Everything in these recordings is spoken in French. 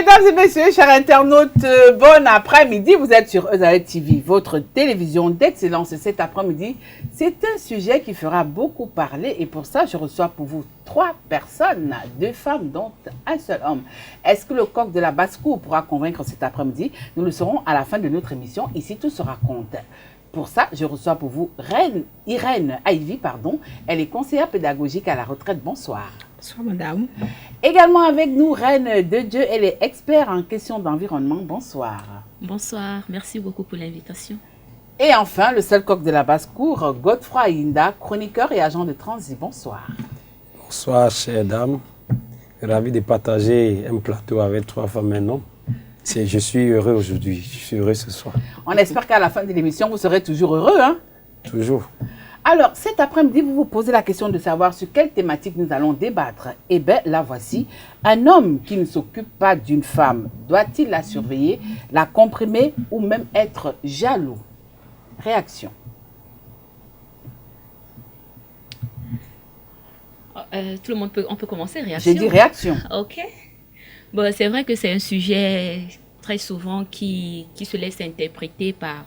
Mesdames et messieurs, chers internautes, bon après-midi. Vous êtes sur Ezaïe TV, votre télévision d'excellence. Cet après-midi, c'est un sujet qui fera beaucoup parler. Et pour ça, je reçois pour vous 3 personnes, 2 femmes, dont un seul homme. Est-ce que le coq de la basse-cour pourra convaincre cet après-midi? Nous le saurons à la fin de notre émission. Ici, tout se raconte. Pour ça, je reçois pour vous Irène Ivy. Elle est conseillère pédagogique à la retraite. Bonsoir. Bonsoir, madame. Également avec nous, Reine de Dieu. Elle est experte en questions d'environnement. Bonsoir. Bonsoir. Merci beaucoup pour l'invitation. Et enfin, le seul coq de la basse-cour, Godefroy Ayinda, chroniqueur et agent de transit. Bonsoir. Bonsoir, chère dame. Ravi de partager un plateau avec 3 femmes et un homme. Je suis heureux aujourd'hui, je suis heureux ce soir. On espère qu'à la fin de l'émission, vous serez toujours heureux, hein? Toujours. Alors, cet après-midi, vous vous posez la question de savoir sur quelle thématique nous allons débattre. Eh bien, la voici. Un homme qui ne s'occupe pas d'une femme, doit-il la surveiller, la comprimer ou même être jaloux? Réaction. Tout le monde on peut commencer, réaction. J'ai dit réaction. Ok. Bon, c'est vrai que c'est un sujet très souvent qui se laisse interpréter par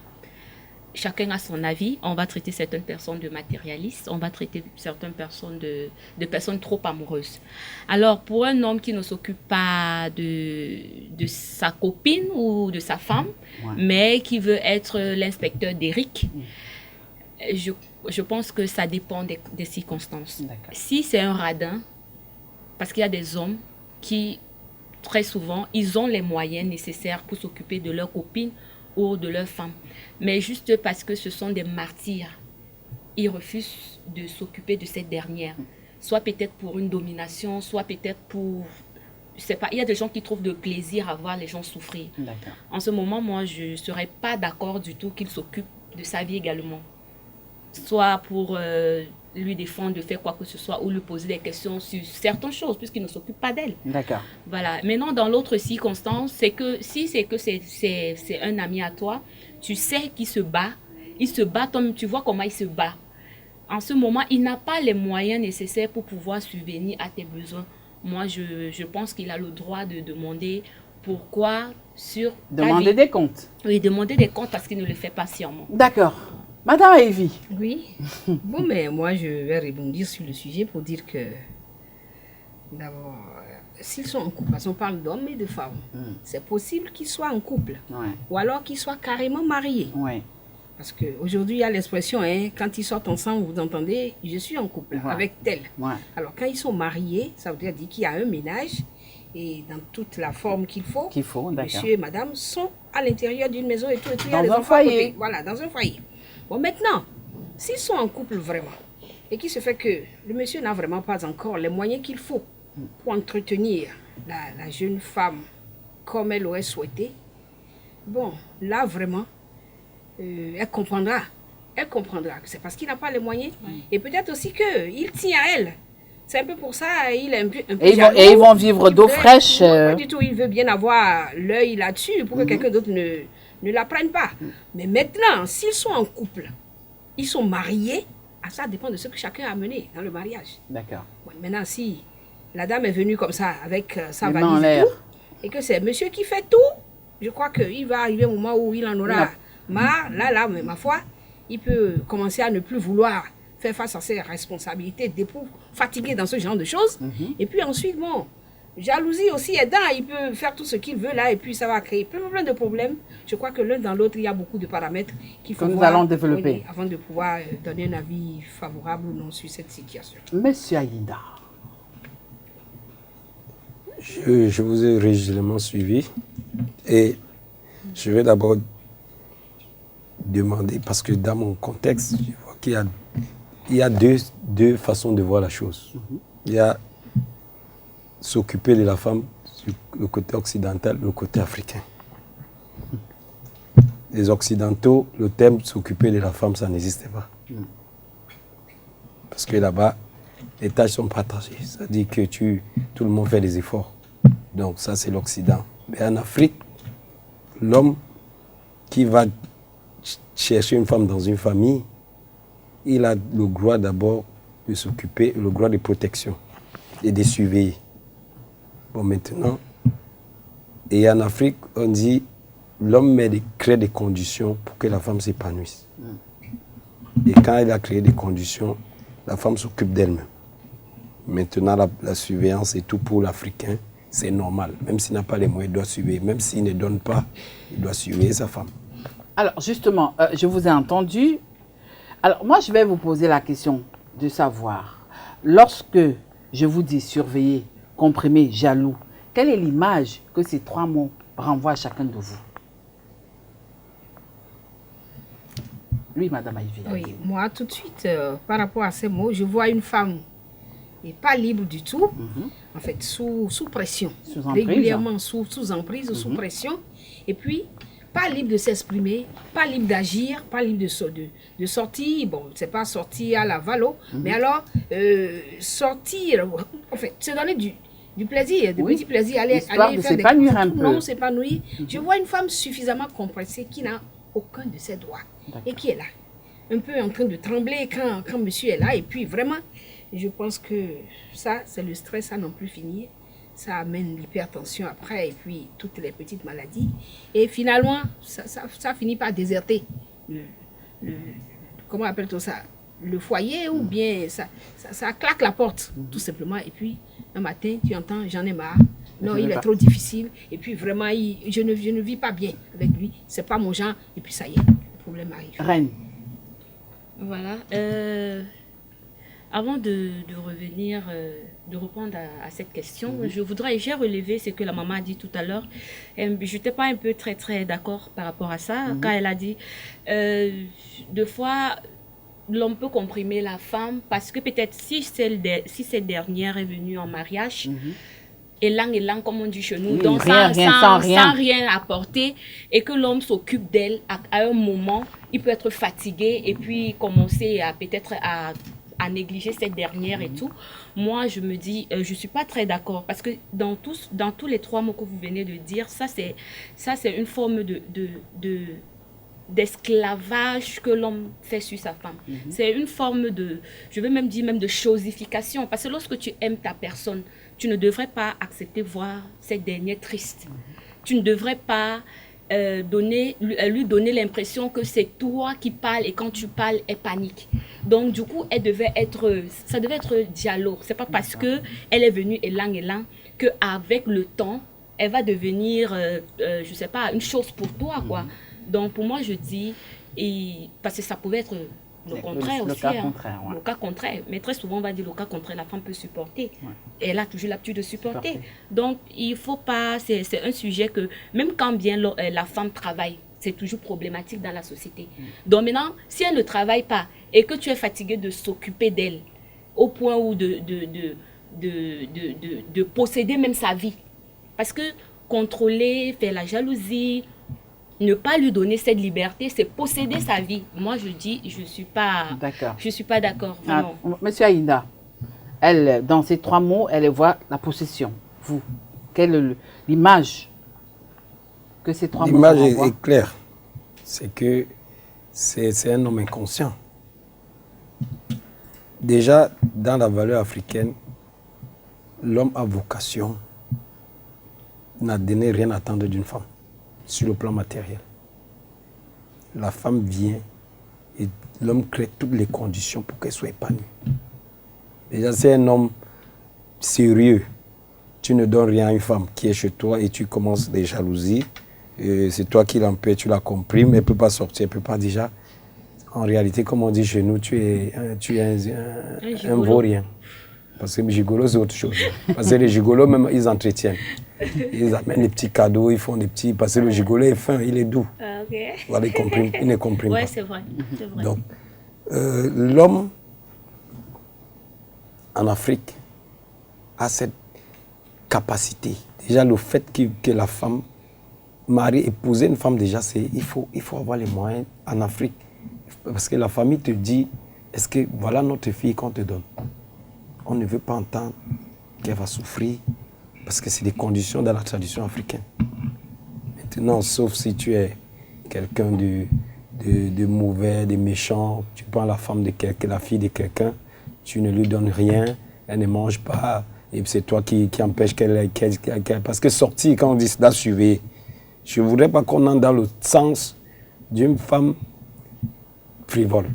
chacun à son avis. On va traiter certaines personnes de matérialistes, on va traiter certaines personnes de personnes trop amoureuses. Alors, pour un homme qui ne s'occupe pas de sa copine ou de sa femme, mais qui veut être l'inspecteur d'Eric, je pense que ça dépend des circonstances. Si c'est un radin, parce qu'il y a des hommes qui, très souvent, ils ont les moyens nécessaires pour s'occuper de leur copine ou de leur femme. Mais juste parce que ce sont des martyrs, ils refusent de s'occuper de cette dernière. Soit peut-être pour une domination, soit peut-être pour... Je sais pas, il y a des gens qui trouvent de plaisir à voir les gens souffrir. En ce moment, moi, je ne serais pas d'accord du tout qu'il s'occupe de sa vie également. Soit pour lui défendre de faire quoi que ce soit ou lui poser des questions sur certaines choses puisqu'il ne s'occupe pas d'elle. D'accord. Voilà. Maintenant, dans l'autre circonstance, c'est que si c'est un ami à toi, tu sais qu'il se bat, tu vois comment il se bat. En ce moment, il n'a pas les moyens nécessaires pour pouvoir subvenir à tes besoins. Moi, je pense qu'il a le droit de demander pourquoi sur demander des comptes. Oui, demander des comptes parce qu'il ne le fait pas sciemment. D'accord. Madame Evie. Oui. Bon, mais moi, je vais rebondir sur le sujet pour dire que, d'abord, s'ils sont en couple, parce qu'on parle d'hommes et de femmes, c'est possible qu'ils soient en couple. Ou alors qu'ils soient carrément mariés. Parce qu'aujourd'hui, il y a l'expression, hein, quand ils sortent ensemble, vous entendez, je suis en couple avec tel. Alors, quand ils sont mariés, ça veut dire qu'il y a un ménage et dans toute la forme qu'il faut, monsieur et madame sont à l'intérieur d'une maison et tout. Et tout il y a dans un foyer. Voilà, dans un foyer. Bon, maintenant, s'ils sont en couple vraiment, et qu'il se fait que le monsieur n'a vraiment pas encore les moyens qu'il faut pour entretenir la jeune femme comme elle aurait souhaité, bon, là vraiment, elle comprendra. Elle comprendra que c'est parce qu'il n'a pas les moyens. Et peut-être aussi qu'il tient à elle. C'est un peu pour ça, il est un peu jaloux. Et ils vont vivre d'eau fraîche. Pas du tout, il veut bien avoir l'œil là-dessus pour que quelqu'un d'autre ne la prenne pas. Mais maintenant, s'ils sont en couple, ils sont mariés, ça dépend de ce que chacun a mené dans le mariage. D'accord. Bon, maintenant, si la dame est venue comme ça, avec sa valise et tout, et que c'est monsieur qui fait tout, je crois qu'il va arriver un moment où il en aura marre. Là, mais ma foi, il peut commencer à ne plus vouloir faire face à ses responsabilités d'époux, fatigué dans ce genre de choses. Et puis ensuite, bon, jalousie aussi aidant, il peut faire tout ce qu'il veut là, et puis ça va créer plein de problèmes. Je crois que l'un dans l'autre, il y a beaucoup de paramètres qu'il faut nous allons développer avant de pouvoir donner un avis favorable ou non sur cette situation. Monsieur Ayinda. Je vous ai régulièrement suivi et je vais d'abord demander, parce que dans mon contexte, je vois qu'il y a deux façons de voir la chose. Il y a s'occuper de la femme sur le côté occidental, le côté africain. Les Occidentaux, le terme s'occuper de la femme, ça n'existe pas. Parce que là-bas, les tâches sont partagées. C'est-à-dire que tout le monde fait des efforts. Donc ça, c'est l'Occident. Mais en Afrique, l'homme qui va chercher une femme dans une famille, il a le droit d'abord de s'occuper, le droit de protection et de surveiller. Bon, maintenant, Et en Afrique, on dit l'homme crée des conditions pour que la femme s'épanouisse. Et quand elle a créé des conditions, la femme s'occupe d'elle-même. Maintenant, la surveillance et tout pour l'Africain, c'est normal. Même s'il n'a pas les moyens, il doit surveiller. Même s'il ne donne pas, il doit surveiller sa femme. Alors, justement, je vous ai entendu. Alors, moi, je vais vous poser la question de savoir, lorsque je vous dis surveiller, comprimer, jaloux, quelle est l'image que ces trois mots renvoient à chacun de vous? Oui, Madame Ivy. Oui, moi, tout de suite, par rapport à ces mots, je vois une femme n'est pas libre du tout, en fait, sous pression, régulièrement sous emprise, sous pression, et puis pas libre de s'exprimer, pas libre d'agir, pas libre de sortir, bon, c'est pas sortir à la valo, mais alors sortir, en fait, se donner du plaisir, de petits plaisirs, aller faire s'épanouir un peu. Non, s'épanouir. Je vois une femme suffisamment compressée qui n'a aucun de ses droits et qui est là, un peu en train de trembler quand monsieur est là, et puis vraiment, je pense que ça, c'est le stress à n'en plus finir. Ça amène l'hypertension après, et puis toutes les petites maladies. Et finalement, ça finit par déserter comment appelle-t-on ça? Le foyer, ou bien ça claque la porte, tout simplement. Et puis, un matin, tu entends, j'en ai marre. Non, il est trop difficile. Et puis, vraiment, je ne vis pas bien avec lui. C'est pas mon genre. Et puis, ça y est, le problème arrive. Reine. Voilà. Avant de revenir, de répondre à cette question, j'ai relevé ce que la maman a dit tout à l'heure. Je n'étais pas un peu très d'accord par rapport à ça, quand elle a dit, deux fois, l'homme peut comprimer la femme, parce que peut-être si cette dernière est venue en mariage, élan, comme on dit chez nous, donc sans rien apporter, et que l'homme s'occupe d'elle à un moment, il peut être fatigué, et puis commencer à peut-être à négliger cette dernière et tout. Moi, je me dis, je ne suis pas très d'accord, parce que dans tous les trois mots que vous venez de dire, ça c'est une forme d'esclavage que l'homme fait sur sa femme. C'est une forme je veux même dire de chosification, parce que lorsque tu aimes ta personne, tu ne devrais pas accepter voir cette dernière triste. Tu ne devrais pas lui donner l'impression que c'est toi qui parles, et quand tu parles, elle panique. Donc du coup, ça devait être dialogue. C'est pas parce que elle est venue élan qu'avec le temps, elle va devenir, je sais pas, une chose pour toi, quoi. Donc pour moi, je dis, parce que ça pouvait être le contraire aussi. Le cas contraire. Mais très souvent, on va dire le cas contraire, la femme peut supporter. Et elle a toujours l'habitude de supporter. Donc, il faut pas... C'est un sujet que, même quand bien la femme travaille, c'est toujours problématique dans la société. Donc maintenant, si elle ne travaille pas et que tu es fatigué de s'occuper d'elle, au point où de posséder même sa vie. Parce que contrôler, faire la jalousie, ne pas lui donner cette liberté, c'est posséder sa vie. Moi, je dis, je ne suis pas d'accord. Monsieur Aïda, elle, dans ces trois mots, elle voit la possession. Vous, quelle est l'image que ces trois mots renvoient? L'image est claire. C'est que c'est un homme inconscient. Déjà, dans la valeur africaine, l'homme a vocation, n'a donné rien à attendre d'une femme. Sur le plan matériel. La femme vient et l'homme crée toutes les conditions pour qu'elle soit épanouie. Déjà, c'est un homme sérieux. Tu ne donnes rien à une femme qui est chez toi et tu commences des jalousies. C'est toi qui l'empêches, tu la comprimes, elle ne peut pas sortir, elle ne peut pas déjà. En réalité, comme on dit chez nous, tu es un vaurien. Parce que les gigolos, c'est autre chose. Parce que les gigolos, même, ils entretiennent. Ils amènent des petits cadeaux, ils font des petits... Parce que le gigolo est fin, il est doux. Voilà, il ne comprime pas. Oui, c'est vrai. Donc, l'homme, en Afrique, a cette capacité. Déjà, le fait que la femme marie, épouser une femme, déjà, il faut avoir les moyens en Afrique. Parce que la famille te dit, est-ce que voilà notre fille qu'on te donne? On ne veut pas entendre qu'elle va souffrir, parce que c'est des conditions dans la tradition africaine. Maintenant, sauf si tu es quelqu'un de mauvais, de méchant, tu prends la femme de quelqu'un, la fille de quelqu'un, tu ne lui donnes rien, elle ne mange pas, Et c'est toi qui empêche qu'elle... Parce que sortir, quand on dit ça, surveiller, je ne voudrais pas qu'on entre dans le sens d'une femme frivole.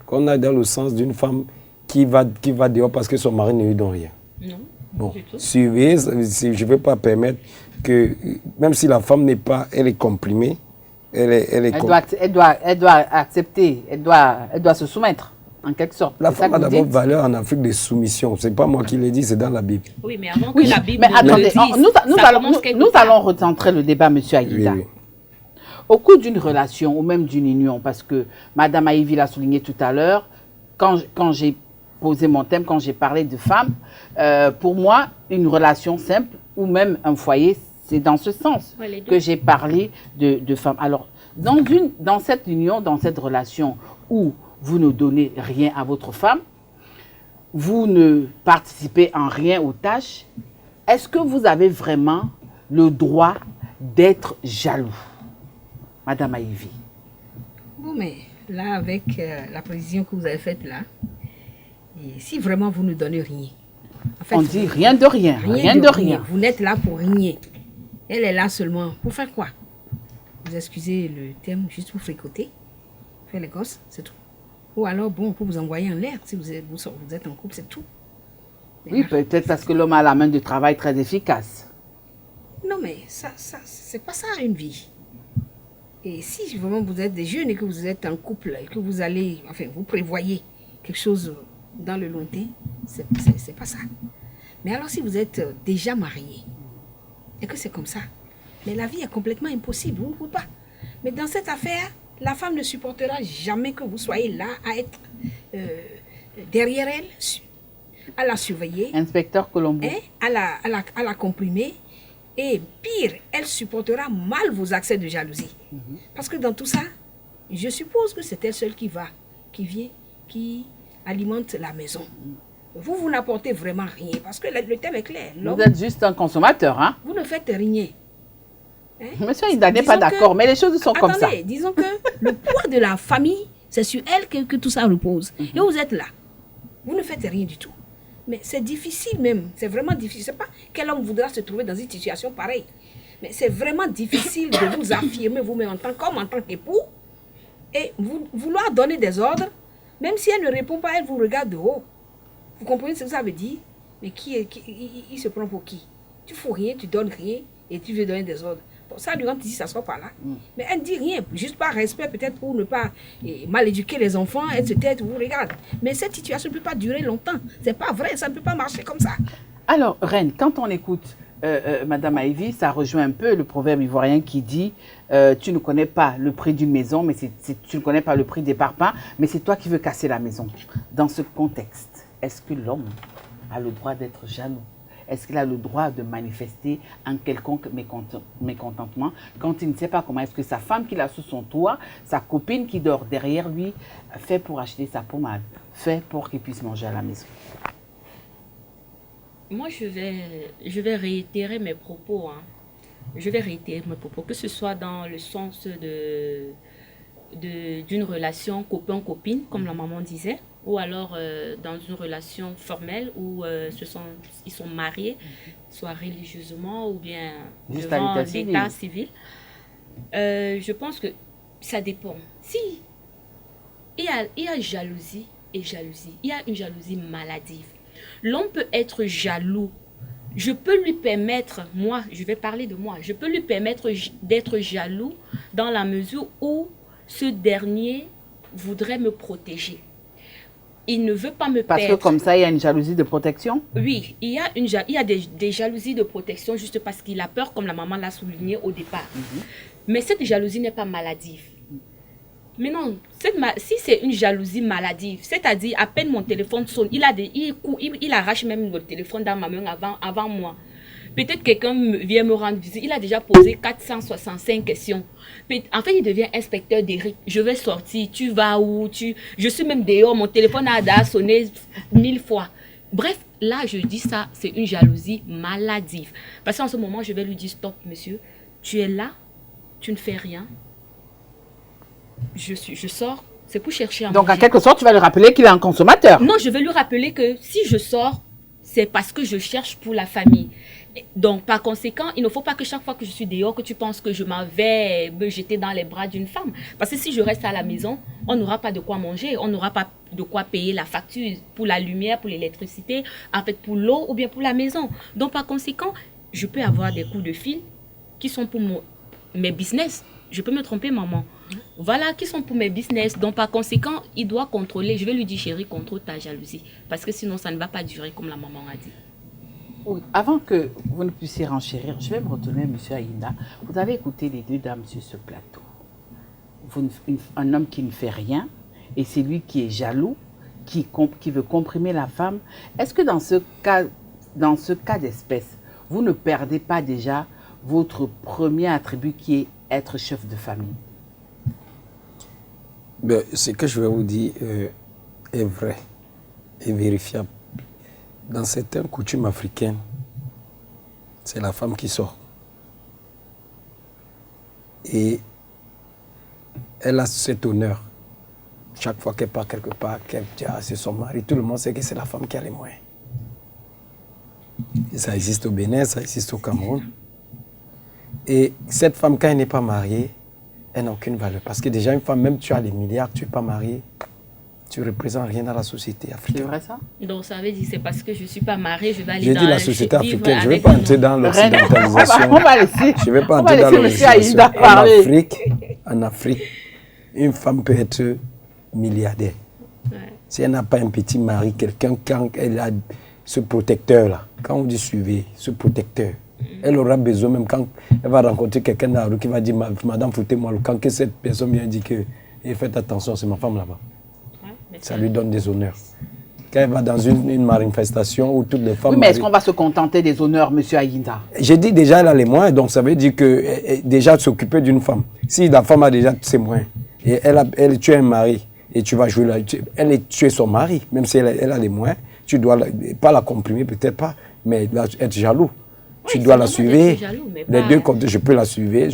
Qu'on aille dans le sens d'une femme qui va dehors parce que son mari ne lui donne rien. Non. Bon, surveiller, je ne vais pas permettre que, même si la femme n'est pas, elle est comprimée, elle doit accepter, elle doit se soumettre, en quelque sorte. La femme a d'abord valeur en Afrique de soumission. Ce n'est pas moi qui l'ai dit, c'est dans la Bible. Oui, mais avant que la Bible mais attendez, nous allons recentrer le débat, M. Aïda. Oui, oui. Au cours d'une relation ou même d'une union, parce que Mme Aïvi l'a souligné tout à l'heure, quand j'ai posé mon thème, quand j'ai parlé de femmes, pour moi, une relation simple ou même un foyer, c'est dans ce sens que j'ai parlé de femmes. Alors, dans cette union, dans cette relation où vous ne donnez rien à votre femme, vous ne participez en rien aux tâches, est-ce que vous avez vraiment le droit d'être jaloux, Madame Aïvi? Bon, mais là, avec la précision que vous avez faite là, et si vraiment vous ne donnez rien, en fait, on dit rien de rien, rien de rien. Vous n'êtes là pour rien. Elle est là seulement pour faire quoi? Vous excusez le terme, juste pour fricoter, faire les gosses, c'est tout. Ou alors, bon, pour vous envoyer en l'air, si vous êtes en couple, c'est tout. Mais oui, peut-être parce que l'homme a la main de travail très efficace. Non, mais ça c'est pas ça une vie. Et si vraiment vous êtes des jeunes et que vous êtes en couple et que vous allez, enfin, vous prévoyez quelque chose dans le lointain, c'est pas ça. Mais alors si vous êtes déjà marié et que c'est comme ça, mais la vie est complètement impossible, vous ne pouvez pas. Mais dans cette affaire, la femme ne supportera jamais que vous soyez là à être derrière elle, à la surveiller. Inspecteur Colombo. À la comprimer. Et pire, elle supportera mal vos accès de jalousie. Parce que dans tout ça, je suppose que c'est elle seule qui vient, qui alimente la maison. Vous n'apportez vraiment rien, parce que le thème est clair. Vous êtes juste un consommateur, hein? Vous ne faites rien. Hein? Monsieur Aïda n'est pas d'accord, mais les choses sont comme ça. Disons que le poids de la famille, c'est sur elle que tout ça repose. Et vous êtes là. Vous ne faites rien du tout. Mais c'est difficile même, c'est vraiment difficile. Je ne sais pas quel homme voudra se trouver dans une situation pareille. Mais c'est vraiment difficile de vous affirmer vous-même en tant qu'époux et vouloir donner des ordres, même si elle ne répond pas, elle vous regarde de haut. Vous comprenez ce que ça veut dire? Mais il se prend pour qui? Tu ne fous rien, tu donnes rien et tu veux donner des ordres. Bon, ça, durant ici, ça ne sort pas là. Mais elle ne dit rien, juste par respect, peut-être pour ne pas mal éduquer les enfants, elle se tête, vous regarde. Mais cette situation ne peut pas durer longtemps. Ce n'est pas vrai, ça ne peut pas marcher comme ça. Alors, Reine, quand on écoute Madame Aïvi, ça rejoint un peu le proverbe ivoirien qui dit tu ne connais pas le prix d'une maison, mais tu ne connais pas le prix des parpaings, mais c'est toi qui veux casser la maison. Dans ce contexte, est-ce que l'homme a le droit d'être jaloux? Est-ce qu'il a le droit de manifester un quelconque mécontentement quand il ne sait pas comment est-ce que sa femme qu'il a sous son toit, sa copine qui dort derrière lui, fait pour acheter sa pommade, fait pour qu'il puisse manger à la maison? Moi, je vais réitérer mes propos. Hein. Je vais réitérer mes propos, que ce soit dans le sens d'une relation copain-copine, comme la maman disait, ou alors dans une relation formelle où ils sont mariés, soit religieusement ou bien devant l'état civil. Je pense que ça dépend. Si il y a jalousie et jalousie, il y a une jalousie maladive. L'homme peut être jaloux. Je peux lui permettre, moi, je vais parler de moi, je peux lui permettre d'être jaloux dans la mesure où ce dernier voudrait me protéger. Il ne veut pas me perdre. Parce que comme ça, il y a une jalousie de protection? Oui, il y a des jalousies de protection juste parce qu'il a peur, comme la maman l'a souligné au départ. Mais cette jalousie n'est pas maladive. Mais non, si c'est une jalousie maladive, c'est-à-dire à peine mon téléphone sonne, il arrache même le téléphone dans ma main avant moi. Peut-être quelqu'un vient me rendre visite, il a déjà posé 465 questions. En fait, il devient inspecteur d'Eric. Je vais sortir, tu vas où? Je suis même dehors, mon téléphone a sonné 1000 fois. Bref, là, je dis ça, c'est une jalousie maladive. Parce qu'en ce moment, je vais lui dire, stop, monsieur, tu es là, tu ne fais rien. Je sors, c'est pour chercher un Donc, manger. en quelque sorte, tu vas lui rappeler qu'il est un consommateur. Non, je vais lui rappeler que si je sors, c'est parce que je cherche pour la famille. Donc, par conséquent, il ne faut pas que chaque fois que je suis dehors, que tu penses que je m'en vais me jeter dans les bras d'une femme. Parce que si je reste à la maison, on n'aura pas de quoi manger, on n'aura pas de quoi payer la facture pour la lumière, pour l'électricité, en fait pour l'eau ou bien pour la maison. Donc, par conséquent, je peux avoir des coups de fil qui sont pour mes business. Je peux me tromper, maman. Voilà, qui sont pour mes business. Donc, par conséquent, il doit contrôler. Je vais lui dire, chérie, contrôle ta jalousie. Parce que sinon, ça ne va pas durer comme la maman a dit. Oui, avant que vous ne puissiez renchérir, je vais me retourner, M. Aïda. Vous avez écouté les deux dames sur ce plateau. Un homme qui ne fait rien, et c'est lui qui est jaloux, qui veut comprimer la femme. Est-ce que dans ce cas d'espèce, vous ne perdez pas déjà votre premier attribut qui est être chef de famille? Ben, ce que je vais vous dire est vrai et vérifiable. Dans certaines coutumes africaines, c'est la femme qui sort. Et elle a cet honneur. Chaque fois qu'elle part quelque part, qu'elle dit ah, c'est son mari, tout le monde sait que c'est la femme qui a les moyens. Et ça existe au Bénin, ça existe au Cameroun. Et cette femme, quand elle n'est pas mariée, elle n'a aucune valeur. Parce que déjà, une femme, même tu as les milliards, tu n'es pas mariée, tu ne représentes rien dans la société africaine. C'est vrai ça? Donc ça veut dire c'est parce que je ne suis pas mariée, je vais aller J'ai dans dit la société africaine, je ne vais avec pas entrer dans l'occidentalisation. On va laisser. Je ne vais pas On va entrer dans laisser M. l'occidentalisation. Aïda parler. En Afrique, une femme peut être milliardaire. Ouais. Si elle n'a pas un petit mari, quelqu'un, quand elle a ce protecteur-là, quand on dit suivez, ce protecteur, elle aura besoin, même quand elle va rencontrer quelqu'un dans la rue qui va dire madame, foutez-moi le camp, que cette personne vient dire que faites attention, c'est ma femme là-bas. Ouais, ça lui donne des honneurs. Quand elle va dans une manifestation où toutes les femmes... Oui, mais est-ce qu'on va se contenter des honneurs, M. Aïda? J'ai dit déjà, elle a les moyens, donc ça veut dire que déjà s'occuper d'une femme. Si la femme a déjà tous ses moyens, et tu es un mari, et tu vas jouer là, tu es son mari, même si elle a les moyens, tu dois pas la comprimer, peut-être pas, mais être jaloux. Oui, tu dois la suivre. Les deux côtés, je peux la suivre,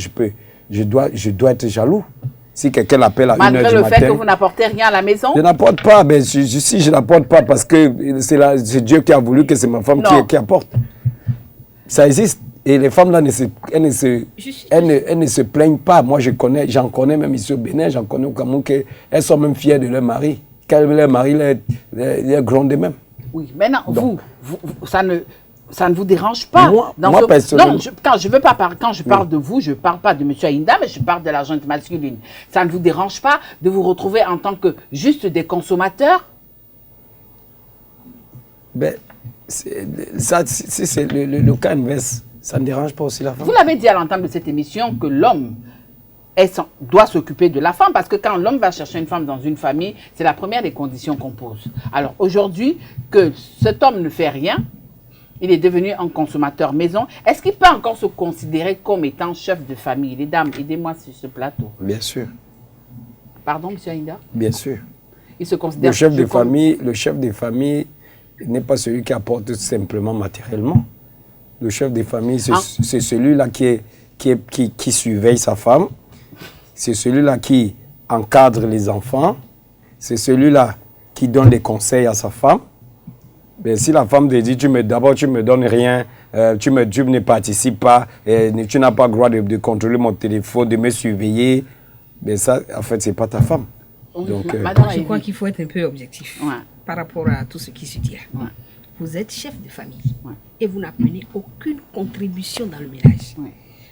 je dois être jaloux. Si quelqu'un l'appelle à 1h du matin... Malgré le fait que vous n'apportez rien à la maison? Je n'apporte pas, mais si je n'apporte pas parce que c'est Dieu qui a voulu que c'est ma femme qui apporte. Ça existe. Et les femmes là, elles ne se plaignent pas. Moi, j'en connais même ici au Bénin, j'en connais au Cameroun, qu'elles sont même fières de leur mari. Quand leur mari les gronde même. Oui, maintenant, donc, ça ne vous dérange pas? Moi personnellement... Non, quand je parle de vous, je ne parle pas de M. Aïda, mais je parle de la gente masculine. Ça ne vous dérange pas de vous retrouver en tant que juste des consommateurs? Ben, ça, si c'est le cas inverse, ça ne dérange pas aussi la femme. Vous l'avez dit à l'entame de cette émission que l'homme doit s'occuper de la femme, parce que quand l'homme va chercher une femme dans une famille, c'est la première des conditions qu'on pose. Alors aujourd'hui, que cet homme ne fait rien, il est devenu un consommateur maison, est-ce qu'il peut encore se considérer comme étant chef de famille? Les dames, aidez-moi sur ce plateau. Bien sûr. Pardon, M. Aïda? Bien sûr. Il se considère le chef de famille n'est pas celui qui apporte simplement matériellement. Le chef de famille, c'est celui-là qui surveille sa femme. C'est celui-là qui encadre les enfants. C'est celui-là qui donne des conseils à sa femme. Mais si la femme te dit, d'abord tu ne me donnes rien, tu ne participes pas, tu n'as pas le droit de contrôler mon téléphone, de me surveiller, mais ça, en fait, ce n'est pas ta femme. Donc, je crois qu'il faut être un peu objectif par rapport à tout ce qui se dit. Vous êtes chef de famille et vous n'amenez aucune contribution dans le ménage.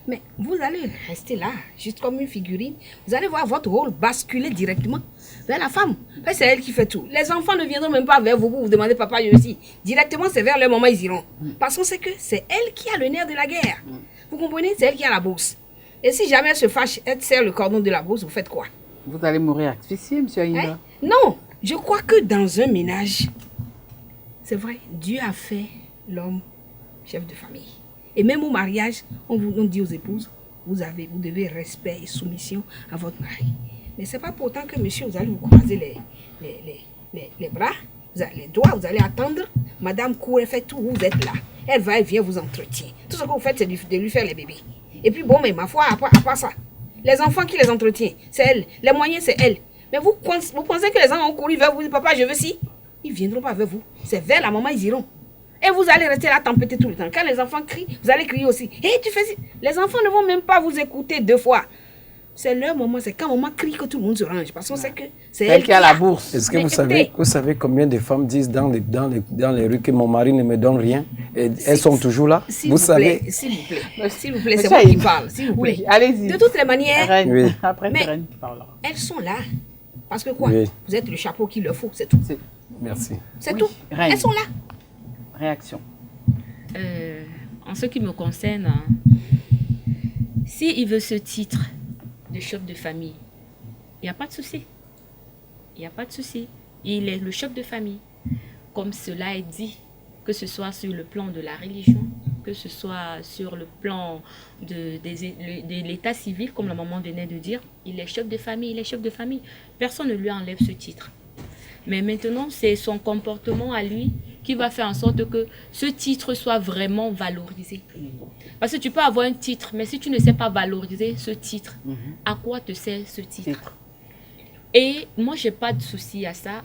Mais vous allez rester là, juste comme une figurine. Vous allez voir votre rôle basculer directement vers la femme. C'est elle qui fait tout. Les enfants ne viendront même pas vers vous pour vous demander papa, je aussi. Directement, c'est vers leur maman, ils iront. Parce qu'on sait que c'est elle qui a le nerf de la guerre. Vous comprenez? C'est elle qui a la bourse. Et si jamais elle se fâche, elle serre le cordon de la bourse, vous faites quoi? Vous allez mourir asphyxié, M. Aïda? Non, je crois que dans un ménage, c'est vrai, Dieu a fait l'homme chef de famille. Et même au mariage, on dit aux épouses, vous devez respect et soumission à votre mari. Mais ce n'est pas pour autant que monsieur, vous allez vous croiser les bras, les doigts, vous allez attendre. Madame court, elle fait tout, vous êtes là. Elle va, elle vient, vous entretient. Tout ce que vous faites, c'est de lui faire les bébés. Et puis bon, mais ma foi, à part ça, les enfants qui les entretiennent, c'est elle. Les moyens, c'est elle. Mais vous pensez que les enfants ont couru vers vous, papa, je veux si? Ils ne viendront pas vers vous. C'est vers la maman, ils iront. Et vous allez rester là tempêter tout le temps. Quand les enfants crient, vous allez crier aussi. Et tu fais... Les enfants ne vont même pas vous écouter 2 fois. C'est leur moment, c'est quand maman crie que tout le monde se range. Parce qu'on sait que c'est elle qui a la bourse. Est-ce que vous savez combien de femmes disent dans les rues que mon mari ne me donne rien et elles sont toujours là? Vous savez? S'il vous plaît, c'est moi qui parle. S'il vous plaît. Oui, allez-y. De toutes les manières, oui. Après, mais Reine qui parlera. Elles sont là. Parce que quoi? Oui. Vous êtes le chapeau qu'il leur faut, c'est tout. Merci. C'est Oui. tout. Reine. Elles sont là. Réaction. En ce qui me concerne, s'il veut ce titre de chef de famille, il n'y a pas de souci. Il n'y a pas de souci. Il est le chef de famille. Comme cela est dit, que ce soit sur le plan de la religion, que ce soit sur le plan de l'état civil, comme la maman venait de dire, il est chef de famille, il est chef de famille. Personne ne lui enlève ce titre. Mais maintenant, c'est son comportement à lui qui va faire en sorte que ce titre soit vraiment valorisé. Parce que tu peux avoir un titre, mais si tu ne sais pas valoriser ce titre, à quoi te sert ce titre? Et moi, je n'ai pas de souci à ça.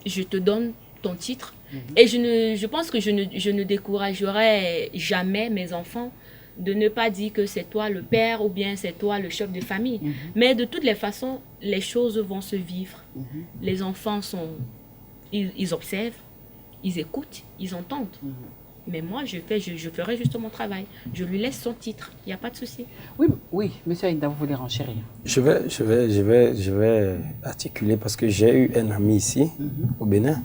Je te donne ton titre. Et je pense que je ne découragerai jamais mes enfants de ne pas dire que c'est toi le père ou bien c'est toi le chef de famille. Mais de toutes les façons, les choses vont se vivre. Les enfants ils observent, ils écoutent, ils entendent. Mais moi, je ferai juste mon travail. Je lui laisse son titre. Il n'y a pas de souci. Oui, monsieur Aïda, vous voulez renchérir? Je vais articuler parce que j'ai eu un ami ici, au Bénin.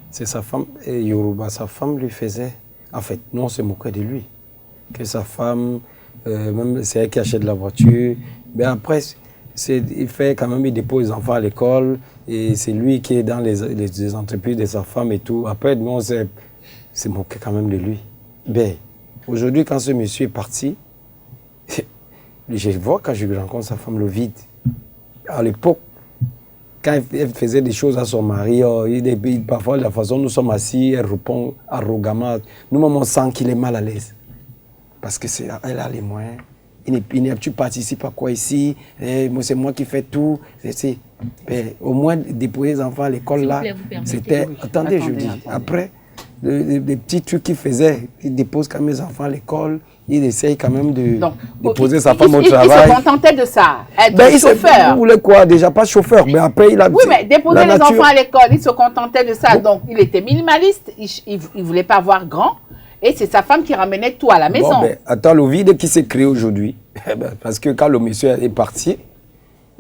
C'est sa femme, et Yoruba, sa femme lui faisait... En fait, nous, on se moquait de lui. Que sa femme, même c'est elle qui achète la voiture. Mais après, il fait quand même, il dépose les enfants à l'école. Et c'est lui qui est dans les entreprises de sa femme et tout. Après, nous, on s'est moqué quand même de lui. Ben, aujourd'hui, quand ce monsieur est parti, je vois quand je rencontre sa femme, le vide. À l'époque, quand elle faisait des choses à son mari, parfois, la façon dont nous sommes assis, elle répond arrogamment. Nous, on sent qu'il est mal à l'aise. Parce qu'elle a les moyens. Tu participes à quoi ici? C'est moi qui fais tout. Au moins, déposer les enfants à l'école, là, c'était... Attendez, je dis. Après, les petits trucs qu'il faisait, il dépose quand même les enfants à l'école. Il essaye quand même de déposer sa femme au travail. Il se contentait de ça, être chauffeur. Il voulait quoi? Déjà pas chauffeur, mais après il a... Oui, mais déposer les enfants à l'école, il se contentait de ça. Donc, il était minimaliste, il ne voulait pas voir grand. Et c'est sa femme qui ramenait tout à la maison. Bon, ben, attends, le vide qui s'est créé aujourd'hui, parce que quand le monsieur est parti,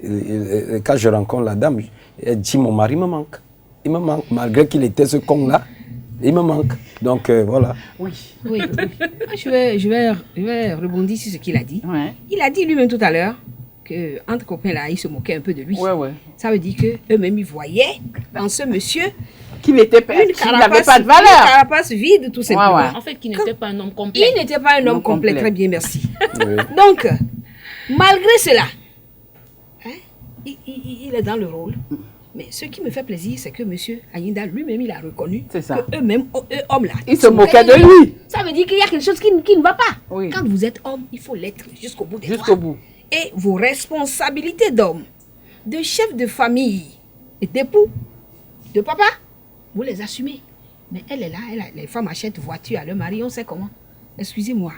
quand je rencontre la dame, elle dit, mon mari me manque. Il me manque, malgré qu'il était ce con-là. Il me manque. Donc, voilà. Oui. Je vais rebondir sur ce qu'il a dit. Ouais. Il a dit lui-même tout à l'heure qu'entre copains, là, il se moquait un peu de lui. Ouais. Ça veut dire qu'eux-mêmes, ils voyaient dans ce monsieur qu'il n'avait pas de valeur. Une carapace vide, tout simplement. Ouais. En fait, qu'il n'était pas un homme complet. Il n'était pas un homme complet. Très bien, merci. Oui. Donc, malgré cela, il est dans le rôle. Mais ce qui me fait plaisir, c'est que M. Ayinda lui-même, il a reconnu qu'eux-mêmes, eux hommes-là, ils se moquaient de lui. Ça veut dire qu'il y a quelque chose qui ne va pas. Oui. Quand vous êtes homme, il faut l'être jusqu'au bout des Jusqu'au bout. Et vos responsabilités d'homme, de chef de famille, et d'époux, de papa, vous les assumez. Mais elle est là, les femmes achètent voiture à leur mari, on sait comment. Excusez-moi,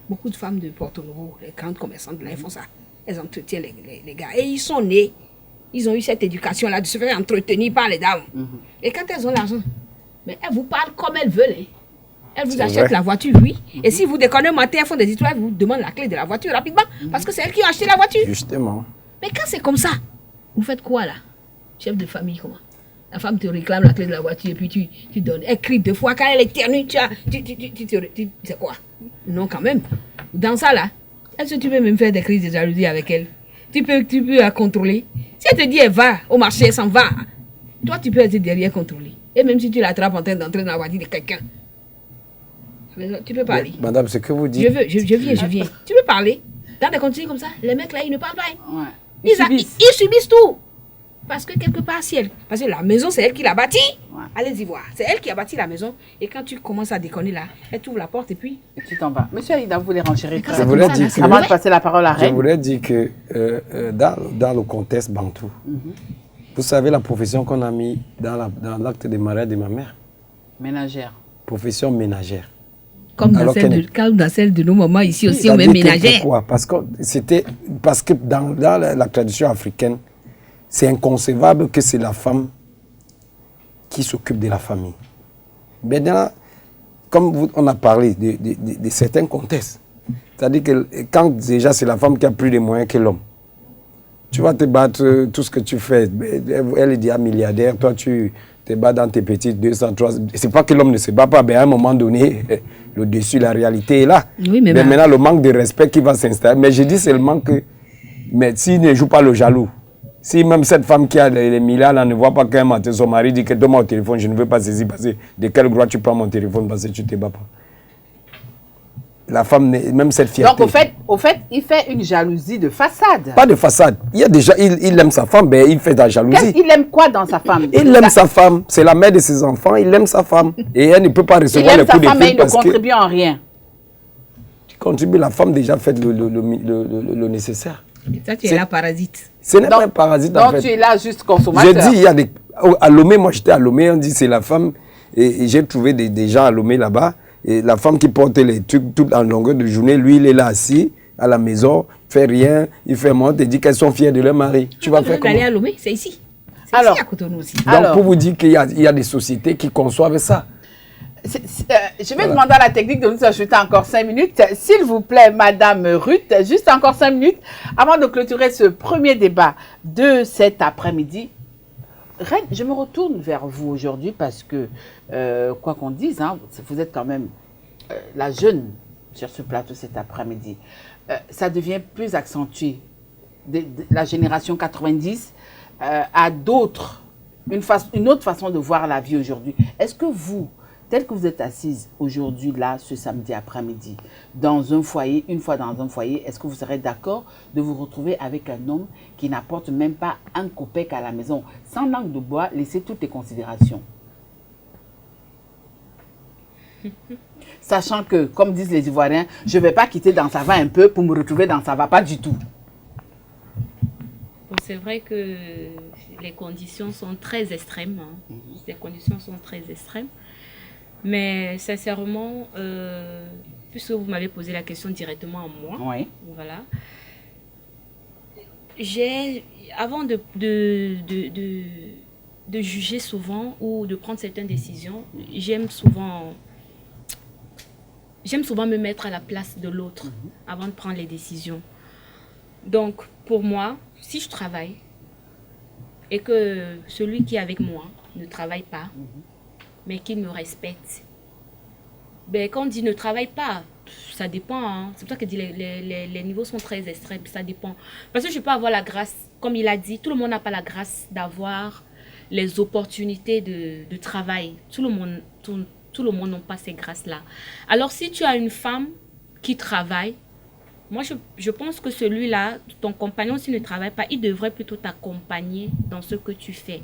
beaucoup de femmes de Porto Novo, les grandes commerçantes, là, elles font ça. Elles entretiennent les gars. Et ils sont nés. Ils ont eu cette éducation-là de se faire entretenir par les dames. Et quand elles ont l'argent, mais elles vous parlent comme elles veulent. Hein. Elles vous achètent la voiture, oui. Et si vous déconnez un matin, elles font des histoires, elles vous demandent la clé de la voiture rapidement. Parce que c'est elles qui ont acheté la voiture. Justement. Mais quand c'est comme ça, vous faites quoi là? Chef de famille, comment? La femme te réclame la clé de la voiture et puis tu donnes. Elle crie 2 fois. Quand elle éternue, tu c'est quoi? Non, quand même. Dans ça là, est-ce que tu peux même faire des crises de jalousie avec elle? Tu peux la contrôler. Si elle te dit elle va au marché, elle s'en va. Toi, tu peux être derrière contrôler. Et même si tu l'attrapes en train d'entrer dans la voiture de quelqu'un, tu peux parler. Madame, ce que vous dites... Je viens. Tu peux parler. Dans des conditions comme ça, les mecs là, ils ne parlent pas. Ouais. Ils subissent tout. Parce que quelque part, parce que la maison, c'est elle qui l'a bâtie. Ouais. Allez-y voir. C'est elle qui a bâti la maison. Et quand tu commences à déconner là, elle t'ouvre la porte et puis... Et tu t'en vas. Monsieur Aïda, vous voulez renchérir? Avant de passer la parole à Reine. Je voulais dire que dans le contexte bantou, vous savez la profession qu'on a mis dans l'acte de mariage de ma mère? Ménagère. profession ménagère. Comme dans celle de nos mamans ici aussi, on met ménagère. Pourquoi? Parce que dans la tradition africaine, c'est inconcevable que c'est la femme qui s'occupe de la famille. Maintenant, comme on a parlé de certains contextes, c'est-à-dire que quand déjà c'est la femme qui a plus de moyens que l'homme, tu vas te battre, tout ce que tu fais, elle est déjà milliardaire, toi tu te bats dans tes petites 200, 300, c'est pas que l'homme ne se bat pas, mais à un moment donné, le dessus, la réalité est là. Oui, mais maintenant, le manque de respect qui va s'installer, mais je dis seulement que, mais s'il ne joue pas le jaloux, si même cette femme qui a les milliards là, ne voit pas qu'un matin son mari dit que donne-moi au téléphone, je ne veux pas saisir, parce que de quel droit tu prends mon téléphone parce que tu ne te bats pas. La femme, même cette fierté. Donc, au fait, il fait une jalousie de façade. Pas de façade. Il y a déjà, il aime sa femme, mais il fait de la jalousie. Il aime quoi dans sa femme? Il aime sa femme. C'est la mère de ses enfants. Il aime sa femme. Et elle ne peut pas recevoir les coups de fil parce que... Il aime sa femme, mais il ne contribue en rien. Tu contribues, la femme déjà fait le nécessaire. Ça, tu es là parasite. Ce n'est pas un parasite en fait. Donc, tu es là juste consommateur. J'ai dit, il y a des... À Lomé, moi j'étais à Lomé, on dit c'est la femme. Et j'ai trouvé des gens à Lomé là-bas. Et la femme qui porte les trucs tout en longueur de journée, lui, il est là assis à la maison, fait rien, il fait monter, il dit qu'elles sont fières de leur mari. Tu vas faire comment? Aller à Lomé, c'est ici. Alors, ici à Cotonou aussi. Donc pour vous dire qu'il y a des sociétés qui conçoivent ça. Je vais demander à la technique de nous ajouter encore 5 minutes. S'il vous plaît, Madame Ruth, juste encore 5 minutes avant de clôturer ce premier débat de cet après-midi. Reine, je me retourne vers vous aujourd'hui parce que, quoi qu'on dise, hein, vous êtes quand même la jeune sur ce plateau cet après-midi. Ça devient plus accentué. La génération 90 a une autre façon de voir la vie aujourd'hui. Est-ce que vous, tel que vous êtes assise aujourd'hui, là, ce samedi après-midi, dans un foyer, une fois dans un foyer, est-ce que vous serez d'accord de vous retrouver avec un homme qui n'apporte même pas un copec à la maison, sans langue de bois, laissez toutes les considérations? Sachant que, comme disent les Ivoiriens, je ne vais pas quitter dans ça va un peu pour me retrouver dans ça va pas du tout. Bon, c'est vrai que les conditions sont très extrêmes. Hein. Les conditions sont très extrêmes. Mais sincèrement, puisque vous m'avez posé la question directement à moi, oui. Voilà. Avant de juger souvent ou de prendre certaines décisions, j'aime souvent me mettre à la place de l'autre avant de prendre les décisions. Donc, pour moi, si je travaille et que celui qui est avec moi ne travaille pas, mais qu'il me respecte. Ben, quand on dit ne travaille pas, ça dépend. Hein. C'est pour ça que les niveaux sont très extrêmes, ça dépend. Parce que je peux avoir la grâce, comme il a dit, tout le monde n'a pas la grâce d'avoir les opportunités de travail. Tout le monde n'a pas ces grâces-là. Alors si tu as une femme qui travaille, moi je pense que celui-là, ton compagnon, s'il ne travaille pas, il devrait plutôt t'accompagner dans ce que tu fais.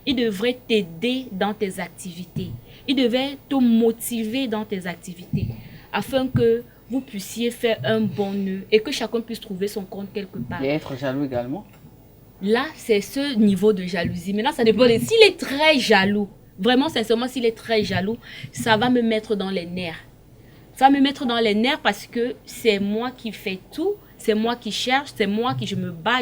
Il devrait t'aider dans tes activités. Il devait te motiver dans tes activités afin que vous puissiez faire un bon nœud et que chacun puisse trouver son compte quelque part. Et être jaloux également. Là, c'est ce niveau de jalousie. Maintenant, ça dépend. S'il est très jaloux, vraiment sincèrement, s'il est très jaloux, ça va me mettre dans les nerfs. Ça va me mettre dans les nerfs parce que c'est moi qui fais tout. C'est moi qui cherche, c'est moi qui je me bats.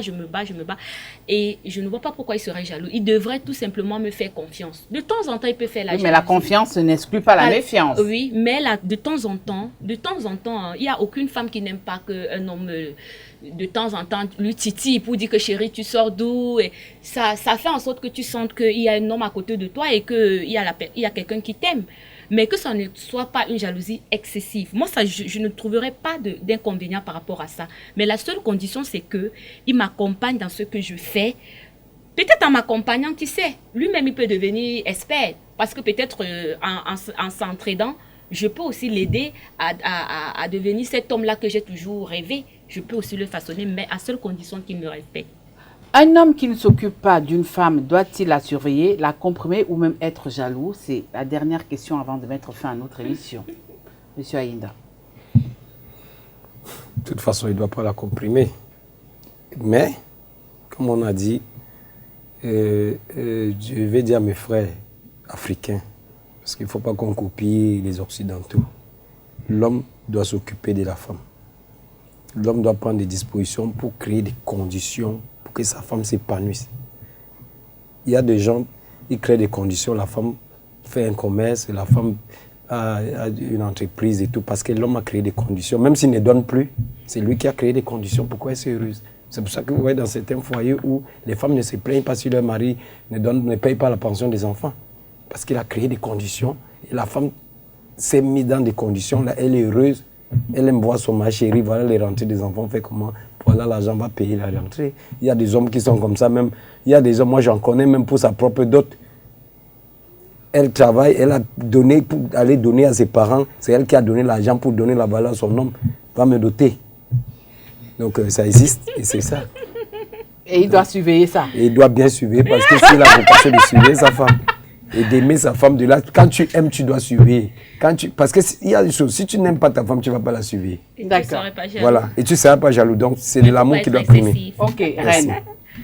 Et je ne vois pas pourquoi il serait jaloux. Il devrait tout simplement me faire confiance. De temps en temps, il peut faire la jalousie. Mais la confiance n'exclut pas la méfiance. Oui, mais là, de temps en temps, il n'y a aucune femme qui n'aime pas qu'un homme, de temps en temps, lui titille pour dire que chérie, tu sors d'où? Et ça fait en sorte que tu sentes qu'il y a un homme à côté de toi et qu'il y a quelqu'un qui t'aime. Mais que ça ne soit pas une jalousie excessive. Moi, ça, je ne trouverais pas d'inconvénient par rapport à ça. Mais la seule condition, c'est qu'il m'accompagne dans ce que je fais. Peut-être en m'accompagnant, qui sait, lui-même, il peut devenir expert. Parce que peut-être en s'entraidant, je peux aussi l'aider à devenir cet homme-là que j'ai toujours rêvé. Je peux aussi le façonner, mais à seule condition qu'il me respecte. Un homme qui ne s'occupe pas d'une femme, doit-il la surveiller, la comprimer ou même être jaloux? C'est la dernière question avant de mettre fin à notre émission. Monsieur Aïnda. De toute façon, il ne doit pas la comprimer. Mais, comme on a dit, je vais dire à mes frères africains, Parce qu'il ne faut pas qu'on copie les Occidentaux. L'homme doit s'occuper de la femme. L'homme doit prendre des dispositions pour créer des conditions pour que sa femme s'épanouisse. Il y a des gens, ils créent des conditions, la femme fait un commerce, la femme a une entreprise et tout, parce que l'homme a créé des conditions. Même s'il ne donne plus, c'est lui qui a créé des conditions pour qu'elle soit heureuse. C'est pour ça que vous voyez dans certains foyers où les femmes ne se plaignent pas si leur mari ne paye pas la pension des enfants. Parce qu'il a créé des conditions et la femme s'est mise dans des conditions, là, elle est heureuse, elle aime voir son mari, chérie, voilà les rentrées des enfants, fait comment, voilà l'argent va payer la rentrée. Il y a des hommes qui sont comme ça même, il y a des hommes, moi j'en connais même pour sa propre dot. Elle travaille, elle a donné pour aller donner à ses parents, c'est elle qui a donné l'argent pour donner la valeur à son homme, va me doter. Donc ça existe et c'est ça. Et il doit surveiller ça. Et il doit bien surveiller parce que c'est la vocation de surveiller sa femme. Et d'aimer sa femme de là. Quand tu aimes, tu dois surveiller. Parce qu'il y a des choses, si tu n'aimes pas ta femme, tu ne vas pas la surveiller. D'accord. Voilà. Et tu ne seras pas jaloux. Donc, c'est de l'amour qui doit primer. Ok, Reine.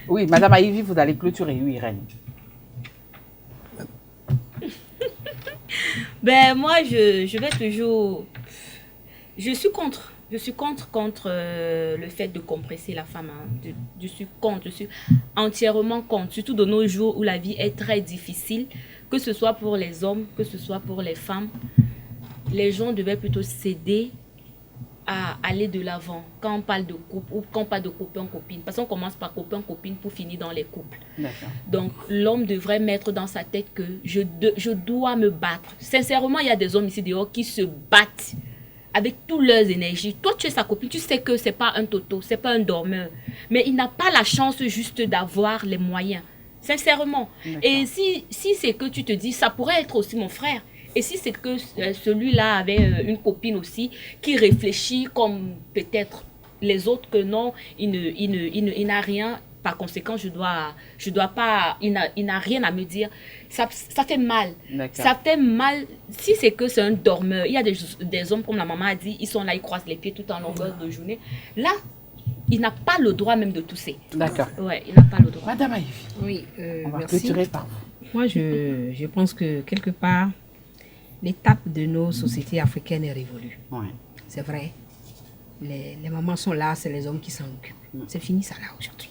Oui, Madame Aïvi, vous allez clôturer. Oui, Reine. Ben, moi, je vais toujours... Je suis contre le fait de compresser la femme. Hein. Je suis contre, je suis entièrement contre. Surtout de nos jours où la vie est très difficile, que ce soit pour les hommes, que ce soit pour les femmes. Les gens devaient plutôt s'aider à aller de l'avant quand on parle de couple ou quand on parle de copain-copine. Parce qu'on commence par copain-copine pour finir dans les couples. Donc, l'homme devrait mettre dans sa tête que je dois me battre. Sincèrement, il y a des hommes ici dehors qui se battent avec toutes leurs énergies. Toi, tu es sa copine, tu sais que c'est pas un toto, c'est pas un dormeur. Mais il n'a pas la chance juste d'avoir les moyens. Sincèrement. Et si c'est que tu te dis, ça pourrait être aussi mon frère. Et si c'est que celui-là avait une copine aussi qui réfléchit comme peut-être les autres que non, il n'a rien. Par conséquent, je dois pas, il n'a rien à me dire. Ça fait mal. Ça fait mal. Si c'est que c'est un dormeur, il y a des hommes, comme la maman a dit, ils sont là, ils croisent les pieds tout en longueur de journée. Là, il n'a pas le droit même de tousser. D'accord. Ouais, il n'a pas le droit. Madame Aïvi. Oui, on va merci. clôturer par vous. Moi, je pense que quelque part, l'étape de nos sociétés africaines est révolue. Ouais. C'est vrai. Les mamans sont là, c'est les hommes qui s'en occupent. C'est fini ça là aujourd'hui.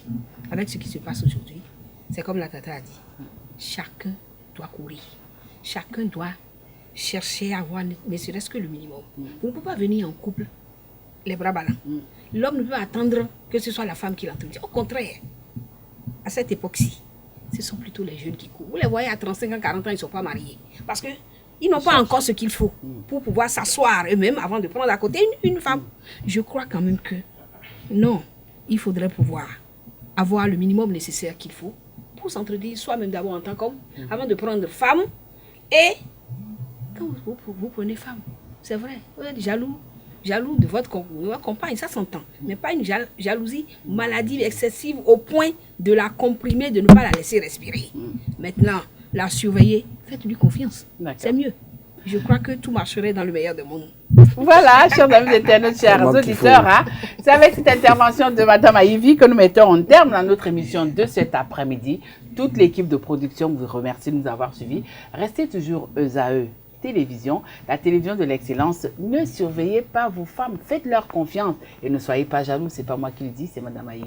Avec ce qui se passe aujourd'hui, c'est comme la tata a dit. Chacun doit courir. Chacun doit chercher à avoir ne serait-ce que le minimum. Vous ne pouvez pas venir en couple les bras ballants. L'homme ne peut attendre que ce soit la femme qui l'entretient. Au contraire, à cette époque-ci, ce sont plutôt les jeunes qui courent. Vous les voyez à 35 ans, 40 ans, ils ne sont pas mariés. Parce que ils n'ont pas encore ce qu'il faut pour pouvoir s'asseoir eux-mêmes avant de prendre à côté une femme. Je crois quand même que non, il faudrait pouvoir avoir le minimum nécessaire qu'il faut pour s'entretenir soi-même d'abord en tant qu'homme, avant de prendre femme. Et quand vous prenez femme, c'est vrai, vous êtes jaloux de votre compagne, ça s'entend. Mais pas une jalousie maladive, excessive, au point de la comprimer, de ne pas la laisser respirer. Maintenant, la surveiller, faites-lui confiance. C'est mieux. Je crois que tout marcherait dans le meilleur des mondes. Voilà, chers amis internautes, chers auditeurs, hein, c'est avec cette intervention de Madame Aïvi que nous mettons en terme dans notre émission de cet après-midi. Toute l'équipe de production vous remercie de nous avoir suivis. Restez toujours ESAE Télévision, la télévision de l'excellence. Ne surveillez pas vos femmes, faites-leur confiance et ne soyez pas jaloux. C'est pas moi qui le dis, c'est Madame Aïvi.